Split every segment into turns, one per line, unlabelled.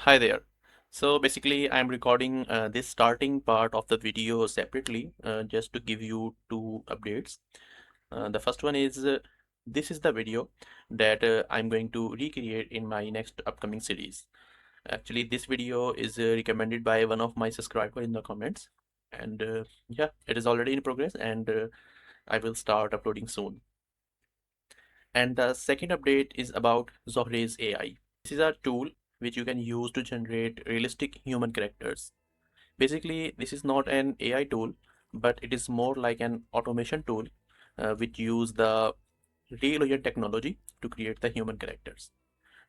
Hi there. So basically, I'm recording this starting part of the video separately just to give you two updates. The first one is this is the video that I'm going to recreate in my next upcoming series. Actually, this video is recommended by one of my subscriber in the comments, and yeah, it is already in progress, and I will start uploading soon. And the second update is about Zohraiz AI. This is a tool which you can use to generate realistic human characters. Basically, this is not an AI tool, but it is more like an automation tool which use the real human technology to create the human characters.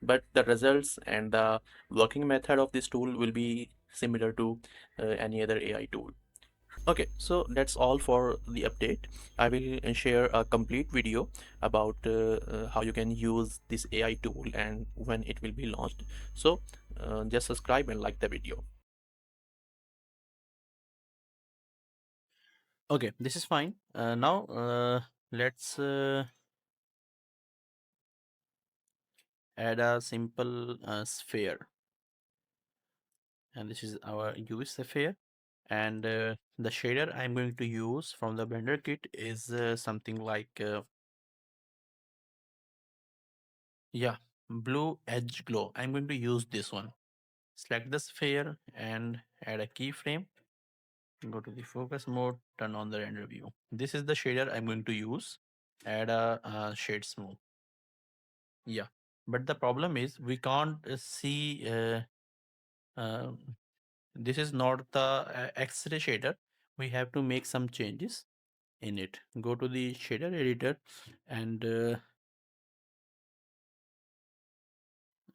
But the results and the working method of this tool will be similar to any other AI tool. Okay, so that's all for the update. I will share a complete video about how you can use this AI tool and when it will be launched. So just subscribe and like the video.
Okay, this is fine. Now let's add a simple sphere, and this is our UV sphere. And the shader I'm going to use from the Blender kit is something like yeah, blue edge glow. I'm going to use this one. Select the sphere and add a keyframe. Go to the focus mode, turn on the render view. This is the shader I'm going to use. Add a shade smooth. Yeah, but the problem is we can't see. Uh, this is not the X-ray shader. We have to make some changes in it. Go to the shader editor, and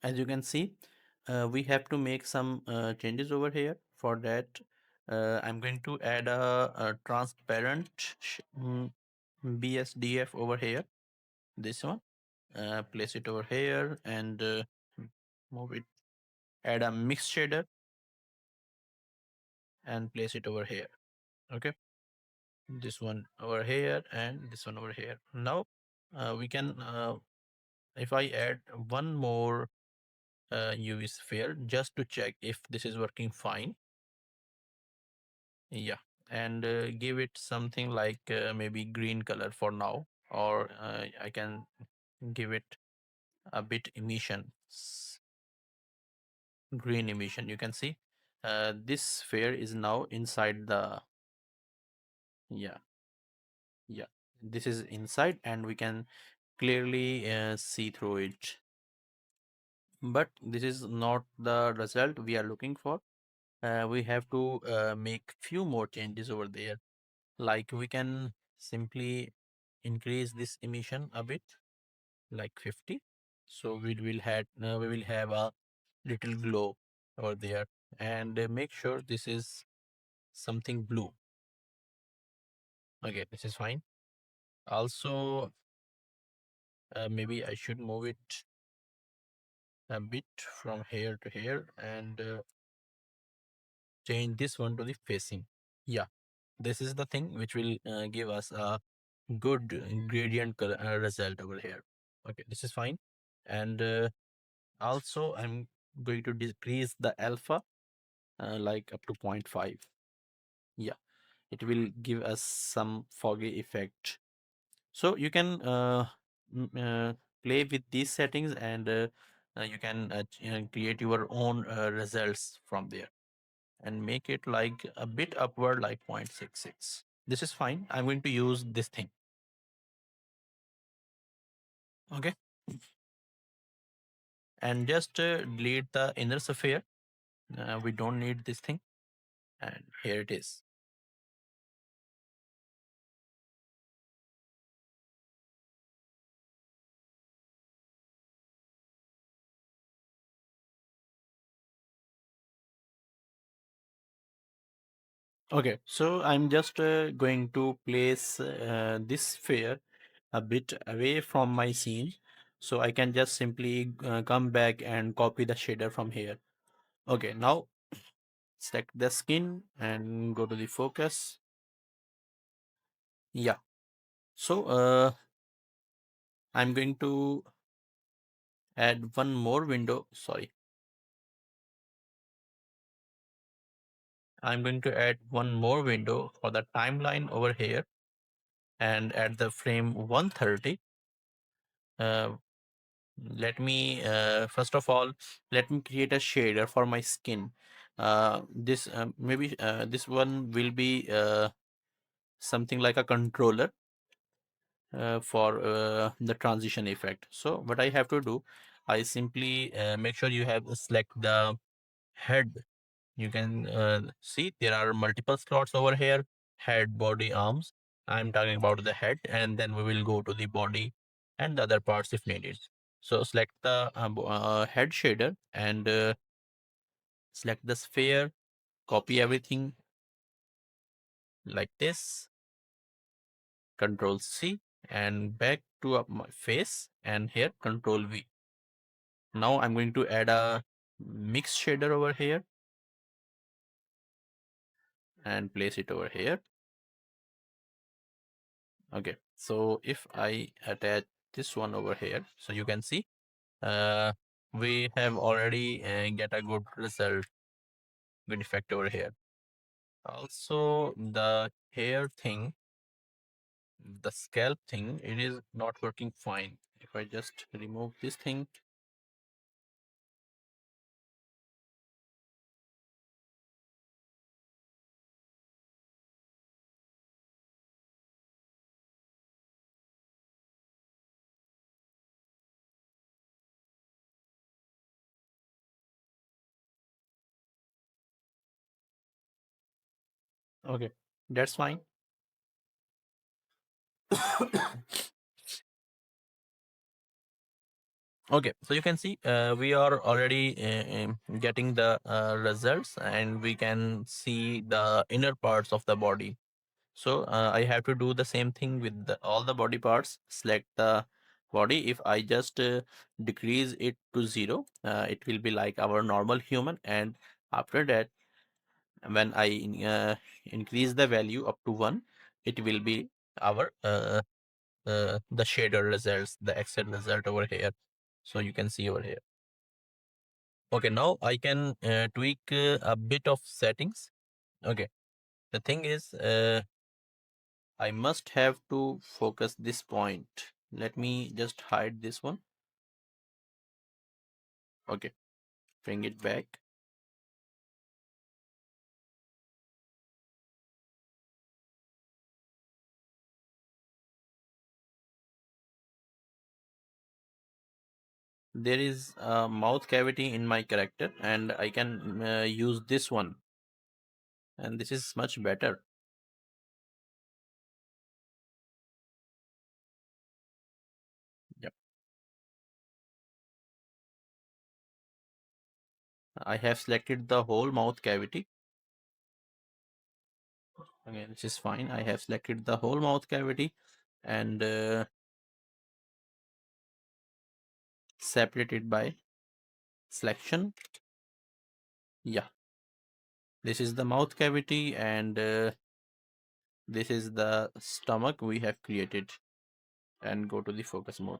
as you can see, we have to make some changes over here. For that, I'm going to add a transparent BSDF over here. This one, place it over here and move it. Add a mix shader and place it over here. Okay, this one over here and this one over here. Now we can, if I add one more UV sphere just to check if this is working fine. Yeah, and give it something like maybe green color for now, or I can give it a bit emission, green emission. You can see this sphere is now inside the, yeah, yeah, this is inside and we can clearly see through it. But this is not the result we are looking for. We have to make few more changes over there. Like we can simply increase this emission a bit, like 50. So we will have a little glow over there, and make sure this is something blue. Okay, this is fine. Also, maybe I should move it a bit from here to here and change this one to the facing. Yeah, this is the thing which will give us a good gradient color, result over here. Okay, this is fine. And also I'm going to decrease the alpha like up to 0.5. Yeah, it will give us some foggy effect. So you can play with these settings, and you can create your own results from there and make it like a bit upward, like 0.66. This is fine. I'm going to use this thing. Okay, and just delete the inner sphere. We don't need this thing, and here it is. Okay, so I'm just going to place this sphere a bit away from my scene, so I can just simply come back and copy the shader from here. Okay, now select the skin and go to the focus. Yeah, so I'm going to add one more window. Sorry, I'm going to add one more window for the timeline over here, and at the frame 130, uh, let me first of all, let me create a shader for my skin. This maybe this one will be something like a controller for the transition effect. So what I have to do, I simply make sure you have select the head. You can see there are multiple slots over here: head, body, arms. I'm talking about the head, and then we will go to the body and the other parts if needed. So select the head shader and select the sphere, copy everything like this, Control C, and back to up my face, and here Control V. Now I'm going to add a mix shader over here and place it over here. Okay, so if I attach this one over here, so you can see uh, we have already get a good result, good effect over here. Also, the hair thing, the scalp thing, it is not working fine. If I just remove this thing, okay, that's fine. Okay, so you can see we are already getting the results, and we can see the inner parts of the body. So I have to do the same thing with all the body parts. Select the body. If I just decrease it to 0, it will be like our normal human. And after that, when I increase the value up to 1, it will be our the shader results, the Excel result over here. So you can see over here. Okay, now I can tweak a bit of settings. Okay, the thing is, I must have to focus this point. Let me just hide this one. Okay, bring it back. There is a mouth cavity in my character, and I can use this one, and this is much better. Yep. I have selected the whole mouth cavity. Okay, this is fine. I have selected the whole mouth cavity and separated by selection. Yeah, this is the mouth cavity, and this is the stomach we have created. And go to the focus mode.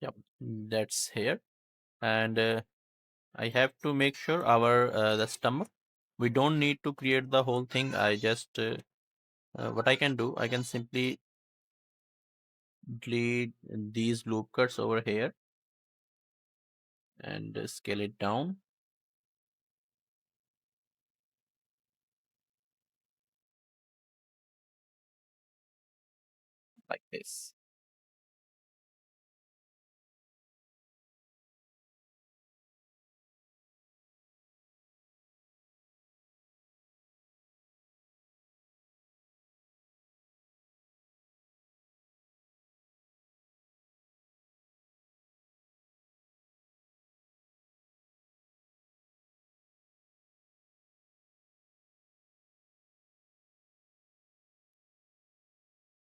Yep, that's here. And I have to make sure our the stomach. We don't need to create the whole thing. I just what I can do, I can simply delete these loop cuts over here and scale it down like this.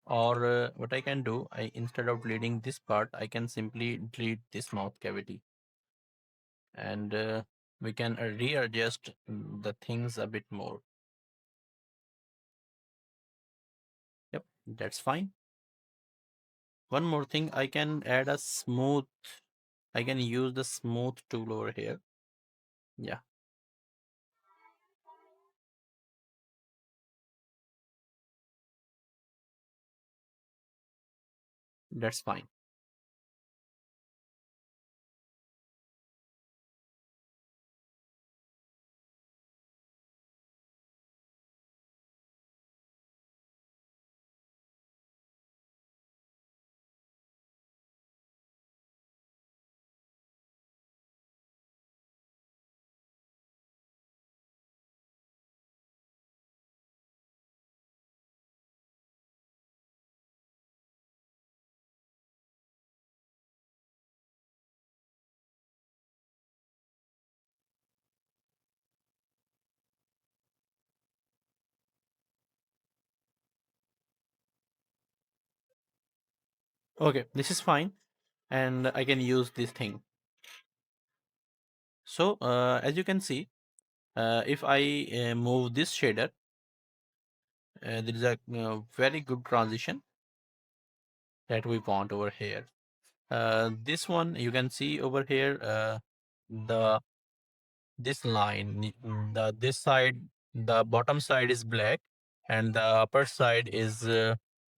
Or what I can do, I instead of deleting this part, I can simply delete this mouth cavity, and we can readjust the things a bit more. Yep. That's fine. One more thing, I can add a smooth, I can use the smooth tool over here. Yeah, that's fine. Okay, this is fine. And I can use this thing. So as you can see, if I move this shader, there is a very good transition that we want over here. This one you can see over here, the this line, the this side, the bottom side is black, and the upper side is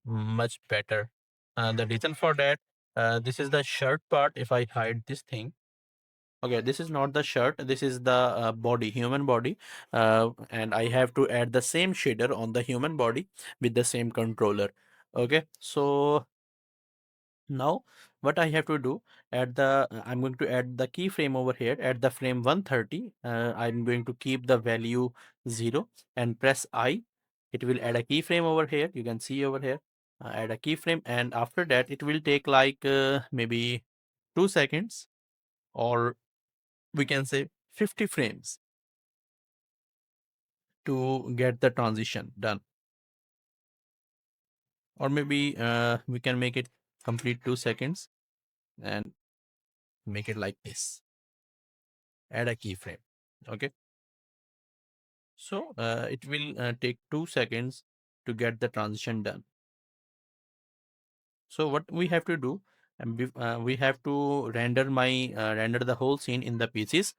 much better. The reason for that, this is the shirt part. If I hide this thing, okay, this is not the shirt. This is the body, human body, and I have to add the same shader on the human body with the same controller. Okay, so now what I have to do, at the I'm going to add the keyframe over here at the frame 130. I'm going to keep the value 0 and press I. It will add a keyframe over here. You can see over here, add a keyframe, and after that it will take like maybe 2 seconds, or we can say 50 frames to get the transition done. Or maybe we can make it complete 2 seconds and make it like this. Add a keyframe. Okay. So it will take 2 seconds to get the transition done. So what we have to do, we have to render the whole scene in the pieces.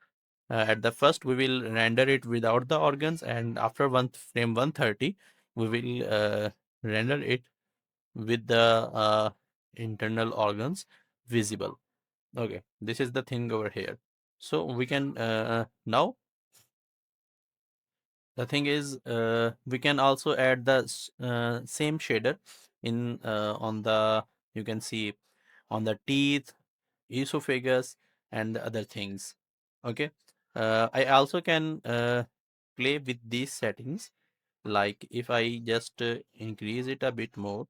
At the first, we will render it without the organs, and after one frame 130, we will render it with the internal organs visible. Okay, this is the thing over here. So we can now the thing is, we can also add the same shader in on the, you can see, on the teeth, esophagus, and the other things. Okay, I also can play with these settings. Like if I just increase it a bit more,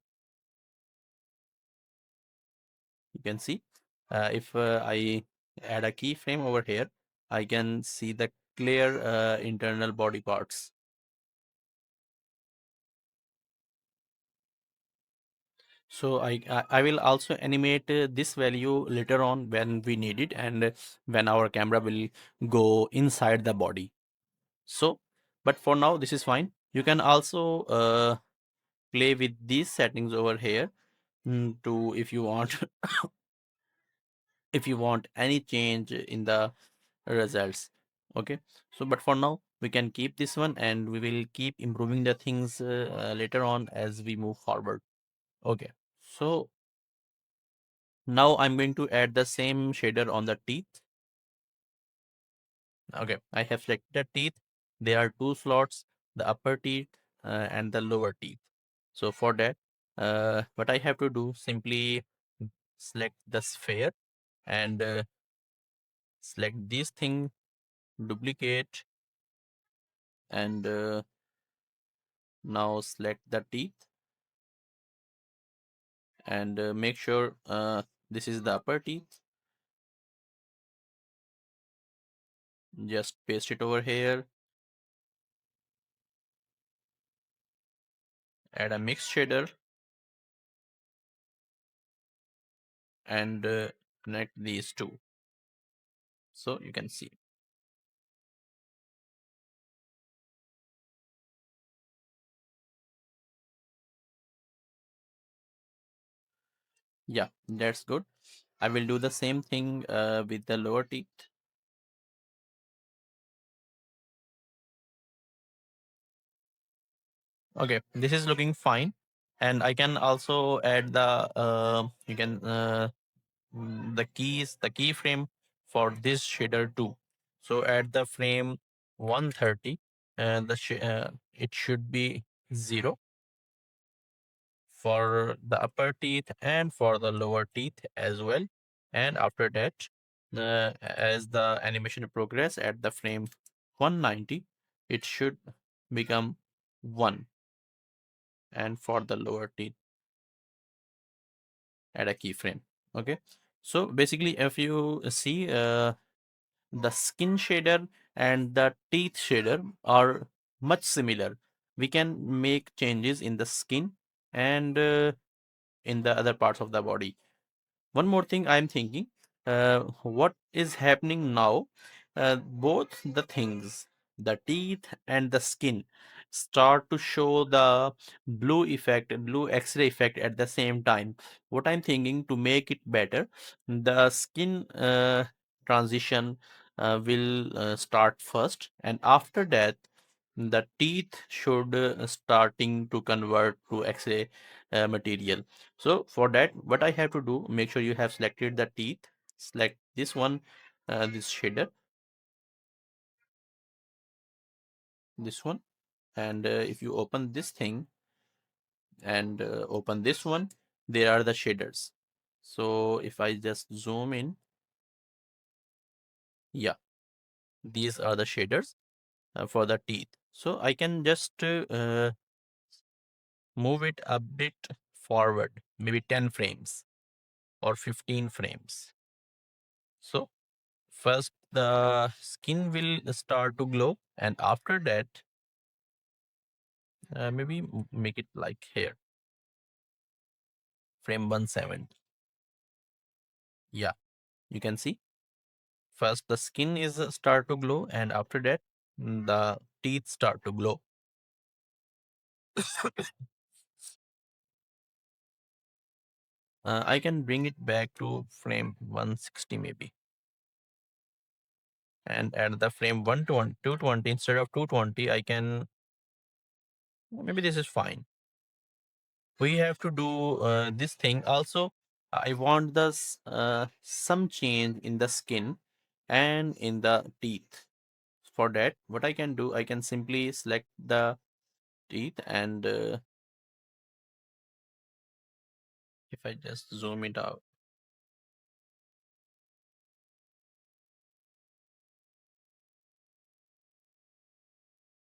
you can see. If I add a keyframe over here, I can see the clear internal body parts. So I will also animate this value later on when we need it, and when our camera will go inside the body. So, but for now this is fine. You can also play with these settings over here, to, if you want, if you want any change in the results. Okay. So but for now we can keep this one, and we will keep improving the things later on as we move forward. Okay. So now I'm going to add the same shader on the teeth. Okay, I have selected the teeth. There are two slots, the upper teeth and the lower teeth. So for that, what I have to do, simply select the sphere and select this thing, duplicate, and now select the teeth, and make sure this is the upper teeth. Just paste it over here, add a mix shader, and connect these two. So you can see.
Yeah, that's good. I will do the same thing with the lower teeth. Okay, this is looking fine. And I can also add you can the keyframe for this shader too. So at the frame 130, it should be 0 for the upper teeth and for the lower teeth as well. And after that, as the animation progress at the frame 190, it should become 1. And for the lower teeth, add a keyframe. Okay. So basically, if you see the skin shader and the teeth shader are much similar. We can make changes in the skin and in the other parts of the body. One more thing I'm thinking, what is happening now? Both the things, the teeth and the skin, start to show the blue X-ray effect at the same time. What I'm thinking to make it better, the skin transition will start first, and after that, the teeth should starting to convert to X-ray material. So for that, what I have to do, make sure you have selected the teeth, select this one, this shader, this one, and if you open this thing and open this one, there are the shaders. So if I just zoom in, yeah, these are the shaders for the teeth. So I can just move it a bit forward, maybe 10 frames or 15 frames. So first, the skin will start to glow, and after that, maybe make it like here, frame 170. Yeah, you can see. First, the skin is start to glow, and after that, the teeth start to glow. I can bring it back to frame 160 maybe, and at the frame 120, 220 instead of 220, I can maybe this is fine. We have to do this thing also. I want some change in the skin and in the teeth. For that, what I can do, I can simply select the teeth, and if I just zoom it out,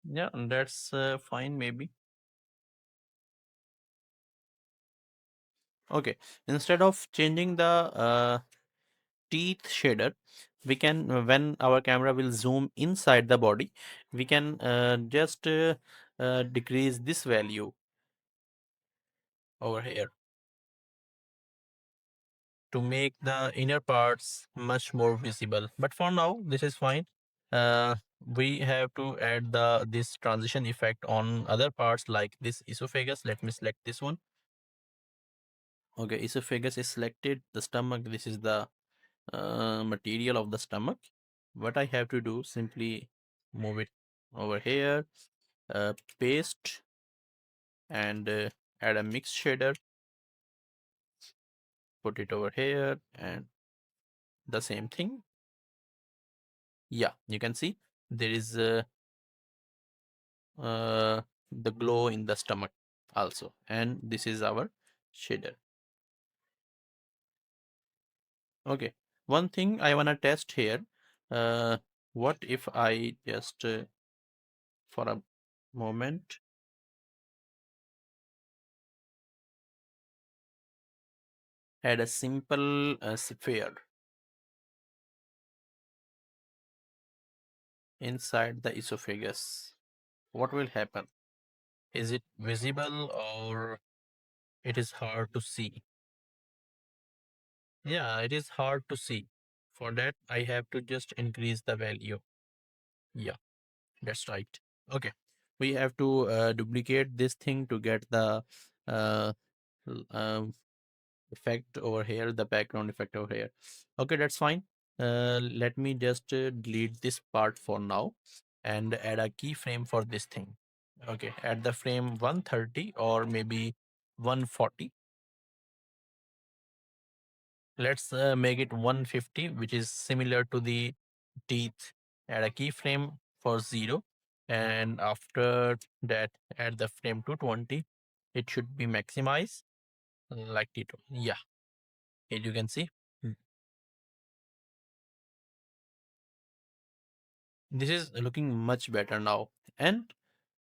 yeah, that's fine maybe. Okay, instead of changing the teeth shader, we can when our camera will zoom inside the body, we can just decrease this value over here to make the inner parts much more visible. But for now, this is fine. We have to add this transition effect on other parts like this esophagus. Let me select this one. Okay, esophagus is selected. The stomach, this is the material of the stomach. What I have to do, simply move it over here, paste, and add a mix shader, put it over here, and the same thing. Yeah, you can see there is uh, the glow in the stomach also, and this is our shader. Okay, one thing I want to test here, uh, what if I just for a moment add a simple sphere inside the esophagus? What will happen? Is it visible or it is hard to see? Yeah, it is hard to see. For that, I have to just increase the value. Yeah, that's right. Okay, we have to duplicate this thing to get the uh,
effect over here, the background effect over here. Okay, that's fine. Let me just delete this part for now and add a keyframe for this thing. Okay, at the frame 130 or maybe 140. Let's make it 150, which is similar to the teeth. Add a keyframe for 0. And after that, at the frame 220, it should be maximized like it. Yeah, here you can see. Mm. This is looking much better now. And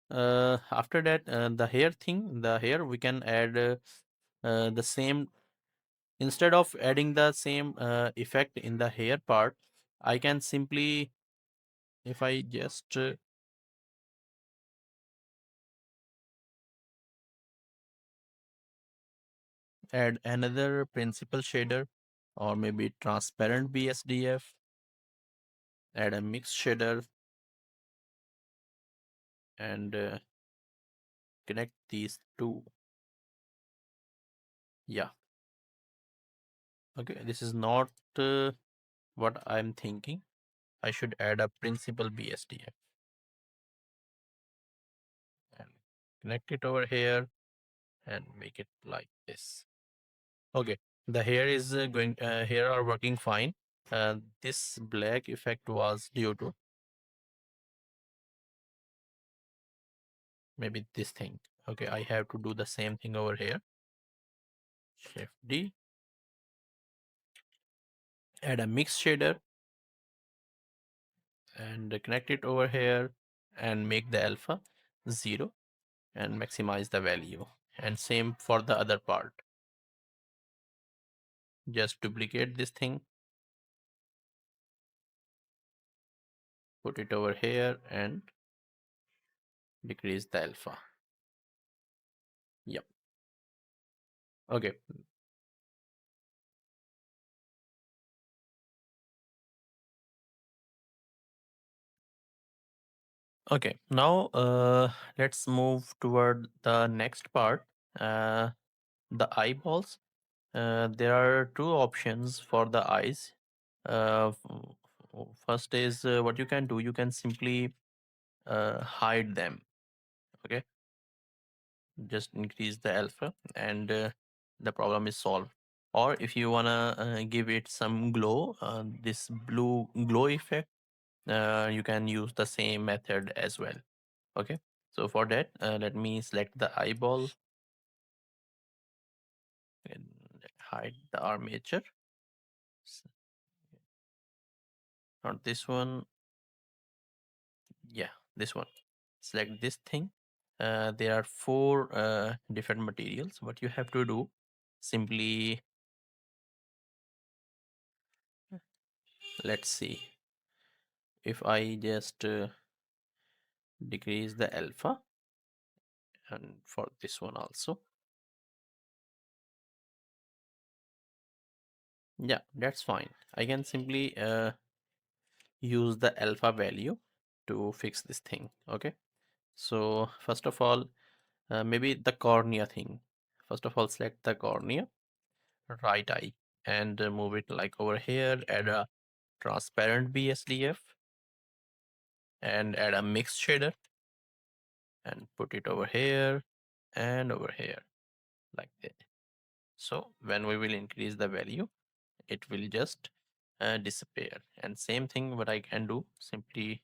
after that, the hair thing, the hair, we can add the same. Instead of adding the same effect in the hair part, I can simply, if I just add another principal shader or maybe transparent BSDF, add a mix shader and connect these two. Yeah, okay, this is not what I'm thinking. I should add a principal BSDF and connect it over here and make it like this. Okay, the hair is hair are working fine. This black effect was due to maybe this thing. Okay, I have to do the same thing over here. Shift D, add a mix shader and connect it over here and make the alpha 0 and maximize the value. And same for the other part. Just duplicate this thing, put it over here and decrease the alpha. Yep. Okay. Okay. Now let's move toward the next part. Uh, the eyeballs. There are two options for the eyes. First is what you can do. You can simply hide them. Okay, just increase the alpha, and the problem is solved. Or if you wanna give it some glow, this blue glow effect, you can use the same method as well. Okay, so for that, let me select the eyeball and hide the armature. Not this one. Yeah, this one. Select this thing. There are four different materials. What you have to do, simply, let's see. If I just decrease the alpha, and for this one also, yeah, that's fine. I can simply use the alpha value to fix this thing. Okay, so first of all, maybe the cornea thing. First of all, select the cornea, right eye, and move it like over here. Add a transparent BSDF and add a mix shader and put it over here and over here like that. So when we will increase the value, it will just disappear. And same thing what I can do, simply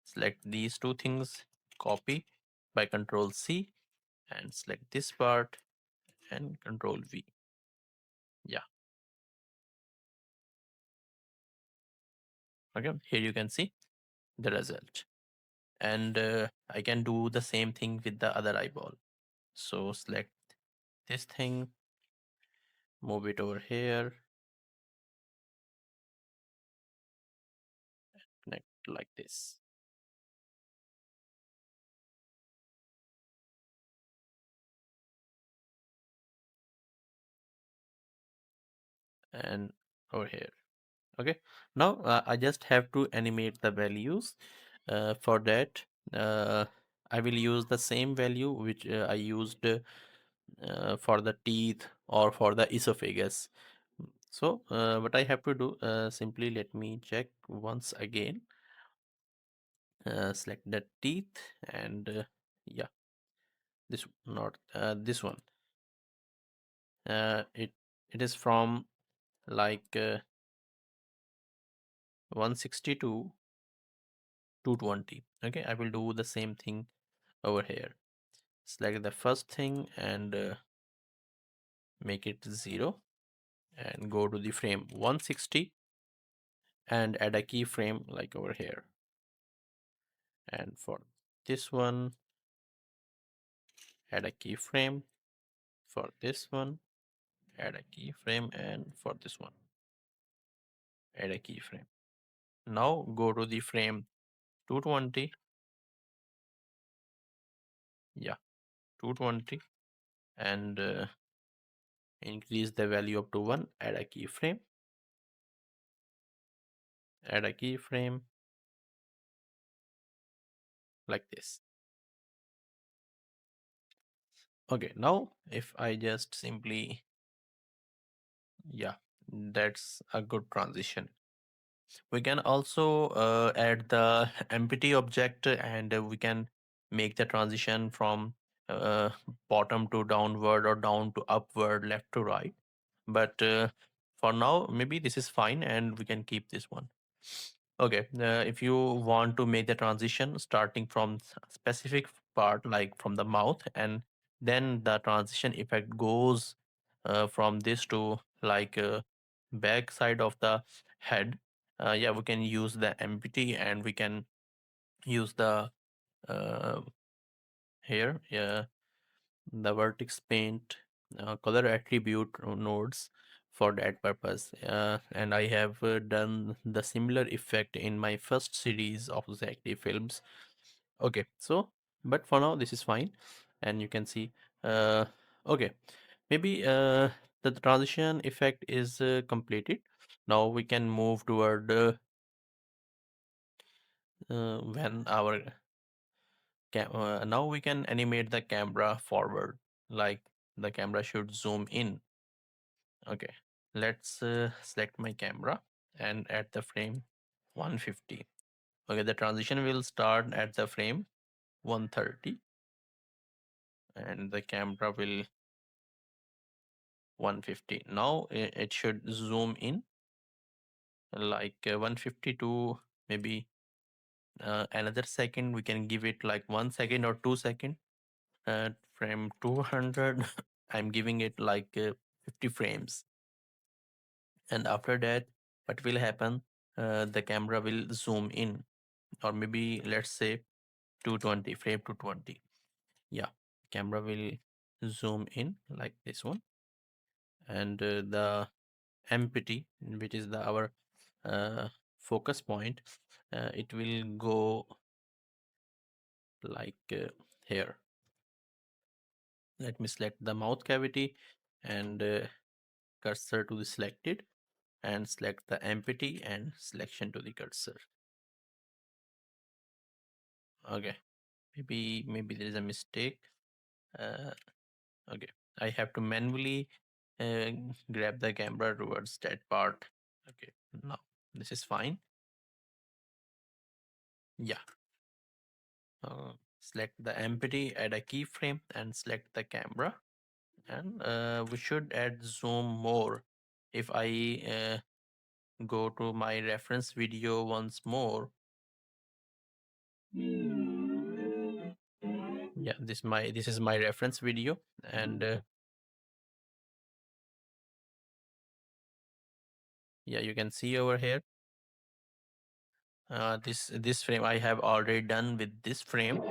select these two things, copy by Control C and select this part and Control V. Yeah, okay, here you can see the result. And I can do the same thing with the other eyeball. So select this thing, move it over here, connect like this. And over here. Okay, now I just have to animate the values. For that, uh, I will use the same value which I used for the teeth
or for the esophagus. So what I have to do, simply let me check once again. Select the teeth and yeah, this not this one. It is from like 160 to 220. Okay, I will do the same thing over here. Select the first thing and make it 0 and go to the frame 160 and add a keyframe like over here. And for this one, add a keyframe. For this one, add a keyframe, and for this one, add a keyframe. Now go to the frame 220. Yeah, 220, and increase the value up to 1. Add a keyframe. Add a keyframe like this. Okay, now if I just simply, yeah, that's a good transition. We can also add the empty object, and we can make the transition from uh, bottom to downward or down to upward, left to right. But for now, maybe this is fine and we can keep this one. Okay, if you want to make the transition starting from specific part like from the mouth, and then the transition effect goes from this to like back side of the head, yeah, we can use the empty and we can use the uh, here, yeah, the vertex paint color attribute nodes for that purpose. And I have done the similar effect in my first series of Zack D Films. Okay, so but for now this is fine, and you can see. Okay, maybe the transition effect is completed. Now we can move toward when our now we can animate the camera forward, like the camera should zoom in. Okay, let's select my camera and at the frame 150. Okay, the transition will start at the frame 130 and the camera will 150. Now it should zoom in like 150 to maybe another second. We can give it like 1 second or 2 second. At frame 200, I'm giving it like 50 frames. And after that, what will happen? The camera will zoom in, or maybe let's say 220, frame 220. Yeah, camera will zoom in like this one, and the empty, which is the our focus point, it will go like here. Let me select the mouth cavity and cursor to the selected, and select the empty and selection to the cursor. Okay, maybe there is a mistake. uh, okay, I have to manually uh, grab the camera towards that part. Okay, now this is fine. Yeah, select the empty, add a keyframe and select the camera, and we should add zoom more. If I go to my reference video once more, yeah, this is my reference video, and yeah, you can see over here this frame I have already done with this frame.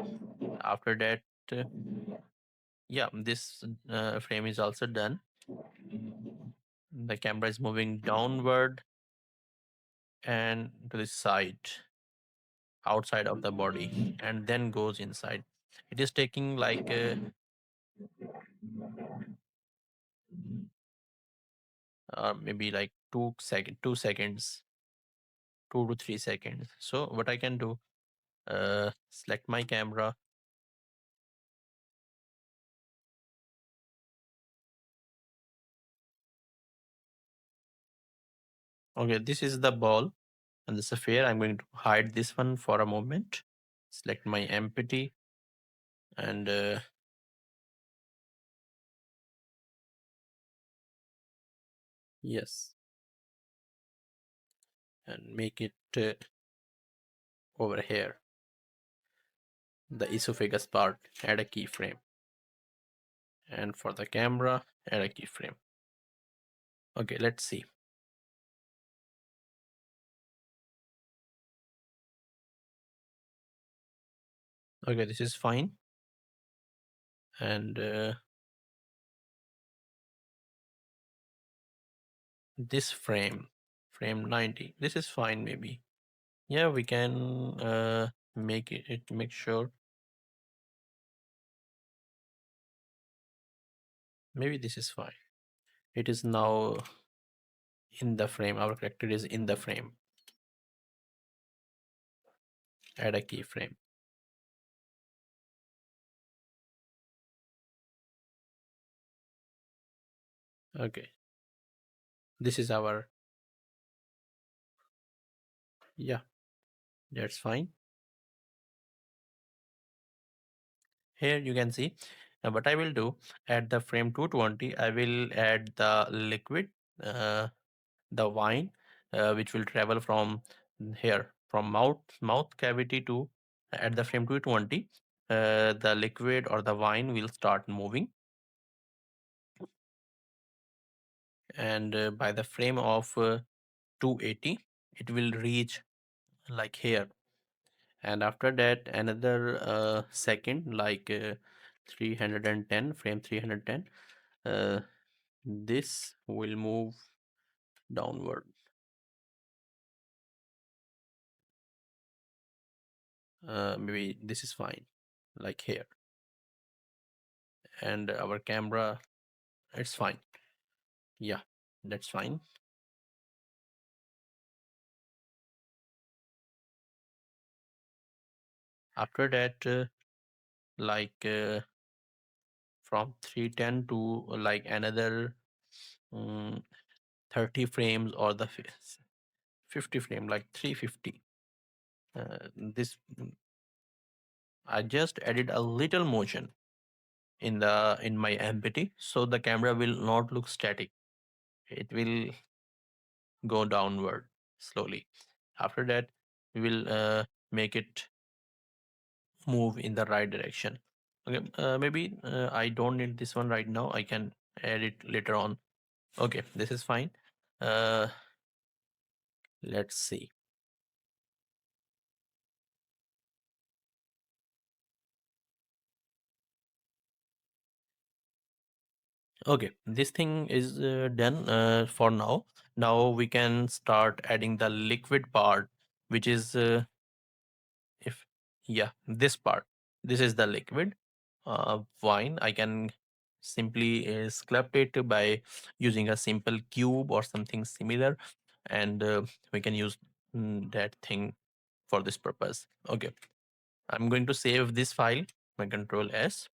After that, uh, yeah, this frame is also done. The camera is moving downward and to the side, outside of the body, and then goes inside. It is taking like maybe like 2 seconds, 2 to 3 seconds. So what I can do, select my camera,
Okay, this is the ball and the sphere. I'm going to hide this one for a moment. Select my empty and yes, and make it over here. The esophagus part, add a keyframe. And for the camera, add a keyframe. Okay, let's see. Okay, this is fine. And this frame, frame 90, this is fine maybe. Yeah, we can make sure. Maybe this is fine. It is now in the frame. Our character is in the frame. Add a keyframe. Okay, this is our, yeah, that's fine. Here you can see what I will do at the frame 220. I will add the liquid, the wine, which will travel from here, from mouth cavity to at the frame 220. The liquid or the wine will start moving, and by the frame of 280, it will reach like here, and after that another second, like 310, frame 310, this will move downward. Maybe this is fine, like here, and our camera, it's fine. Yeah, that's fine. After that, like from 310 to like another um, 30 frames, or the 50 frame, like 350. This I just added a little motion in my empty, so the camera will not look static. It will go downward slowly. After that, we will make it move in the right direction. Okay, maybe I don't need this one right now. I can add it later on. Okay, this is fine. Uh, let's see. Okay, this thing is done for now. Now we can start adding the liquid part, which is if yeah, this part. This is the liquid wine. I can simply sculpt it by using a simple cube or something similar, and we can use that thing for this purpose. Okay, I'm going to save this file by Control S.